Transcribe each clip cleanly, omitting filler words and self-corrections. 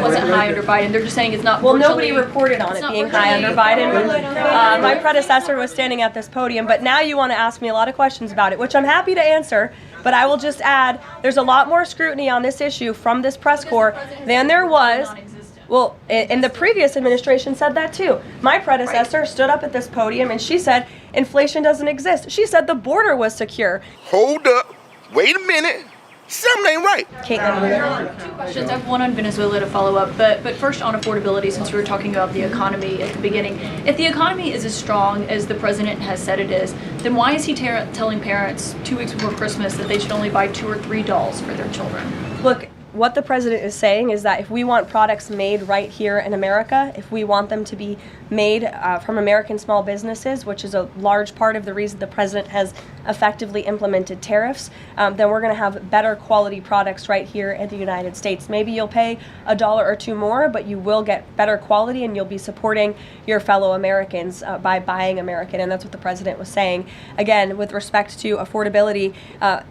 wasn't high under Biden. They're just saying it's not. Well, nobody reported on it being high under Biden. My predecessor was standing at this podium, but now you want to ask me a lot of questions about it, which I'm happy to answer. But I will just add, there's a lot more scrutiny on this issue from this press corps than there was. Well, and the previous administration said that too. My predecessor stood up at this podium and she said inflation doesn't exist. She said the border was secure. Hold up. Wait a minute. Something ain't right. Caitlin. Two questions. I have one on Venezuela to follow up, but first on affordability, since we were talking about the economy at the beginning. If the economy is as strong as the president has said it is, then why is he telling parents 2 weeks before Christmas that they should only buy 2 or 3 dolls for their children? Look, what the president is saying is that if we want products made right here in America, if we want them to be made from American small businesses, which is a large part of the reason the president has effectively implemented tariffs, then we're going to have better quality products right here in the United States. Maybe you'll pay $1 or $2 more, but you will get better quality and you'll be supporting your fellow Americans by buying American, and that's what the president was saying. Again, with respect to affordability,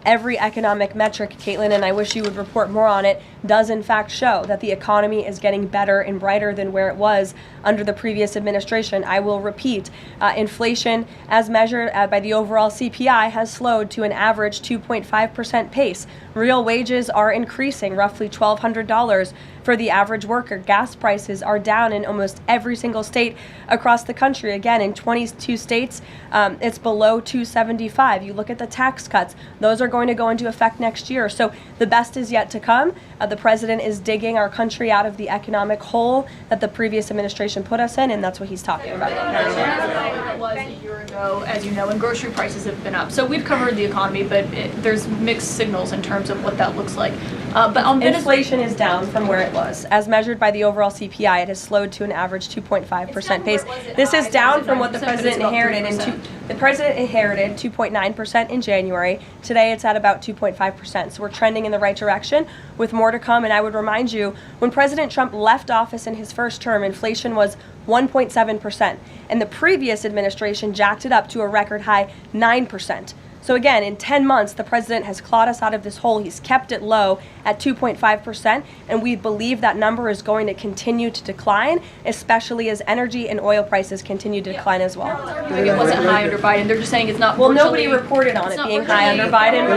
every economic metric, Caitlin, and I wish you would report more on it, does in fact show that the economy is getting better and brighter than where it was under the previous administration. I will repeat, inflation as measured by the overall CPI has slowed to an average 2.5% pace. Real wages are increasing, roughly $1,200 for the average worker. Gas prices are down in almost every single state across the country. Again, in 22 states, it's below $2.75. You look at the tax cuts, those are going to go into effect next year. So the best is yet to come. The president is digging our country out of the economic hole that the previous administration put us in, and that's what he's talking about. It was a year ago, as you know, and grocery prices have been up. So we've covered the economy, but there's mixed signals in terms of what that looks like. But on inflation is down from where it was. As measured by the overall CPI, it has slowed to an average 2.5% pace. This is down from what the president inherited. The president inherited 2.9% in January. Today it's at about 2.5%. So we're trending in the right direction with more to come. And I would remind you, when President Trump left office in his first term, inflation was 1.7%. And the previous administration jacked it up to a record high 9%. So again, in 10 months, the president has clawed us out of this hole. He's kept it low at 2.5%, and we believe that number is going to continue to decline, especially as energy and oil prices continue to decline as well. It wasn't high under Biden. They're just saying it's not. Well, nobody reported on it being high under Biden.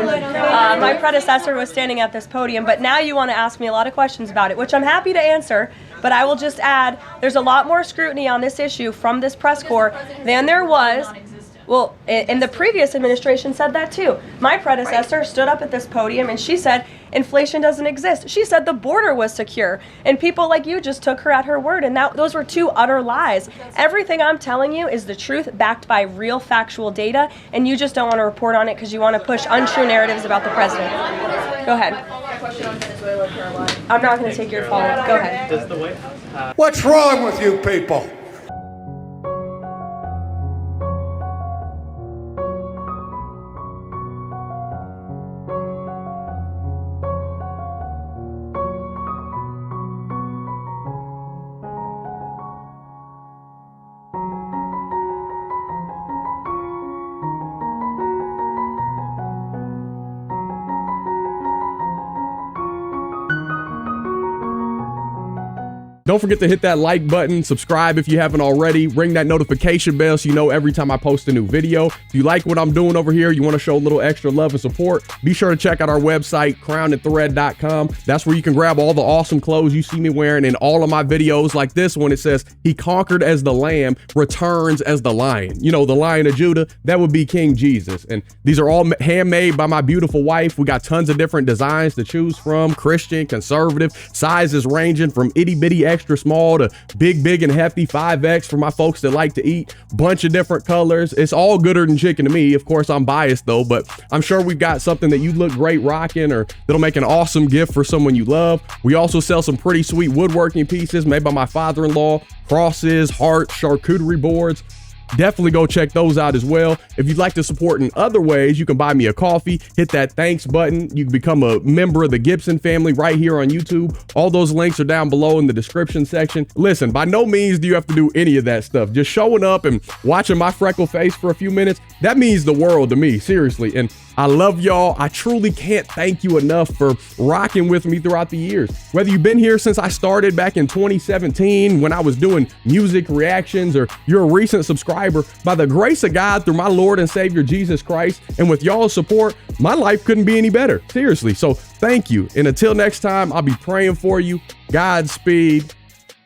My predecessor was standing at this podium, but now you want to ask me a lot of questions about it, which I'm happy to answer. But I will just add, there's a lot more scrutiny on this issue from this press corps than there was. Well, and the previous administration said that too. My predecessor stood up at this podium and she said inflation doesn't exist. She said the border was secure, and people like you just took her at her word, and those were two utter lies. Everything I'm telling you is the truth backed by real factual data, and you just don't want to report on it because you want to push untrue narratives about the president. Go ahead. I'm not going to take your follow-up. Go ahead. What's wrong with you people? Don't forget to hit that like button, subscribe if you haven't already, ring that notification bell so you know every time I post a new video. If you like what I'm doing over here, you want to show a little extra love and support, be sure to check out our website, crownandthread.com. That's where you can grab all the awesome clothes you see me wearing in all of my videos, like this one. It says, "He conquered as the lamb, returns as the lion." You know, the Lion of Judah, that would be King Jesus. And these are all handmade by my beautiful wife. We got tons of different designs to choose from, Christian, conservative, sizes ranging from itty bitty extra small to big and hefty 5X for my folks that like to eat. Bunch of different colors. It's all gooder than chicken to me. Of course, I'm biased though, but I'm sure we've got something that you look great rocking or that'll make an awesome gift for someone you love. We also sell some pretty sweet woodworking pieces made by my father-in-law, crosses, hearts, charcuterie boards. Definitely go check those out as well. If you'd like to support in other ways, you can buy me a coffee, hit that thanks button. You can become a member of the Gibson family right here on YouTube. All those links are down below in the description section. Listen, by no means do you have to do any of that stuff. Just showing up and watching my freckle face for a few minutes, that means the world to me, seriously. And I love y'all. I truly can't thank you enough for rocking with me throughout the years. Whether you've been here since I started back in 2017 when I was doing music reactions, or you're a recent subscriber, by the grace of God through my Lord and Savior Jesus Christ, and with y'all's support, my life couldn't be any better. Seriously. So thank you. And until next time, I'll be praying for you. Godspeed.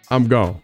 I'm gone.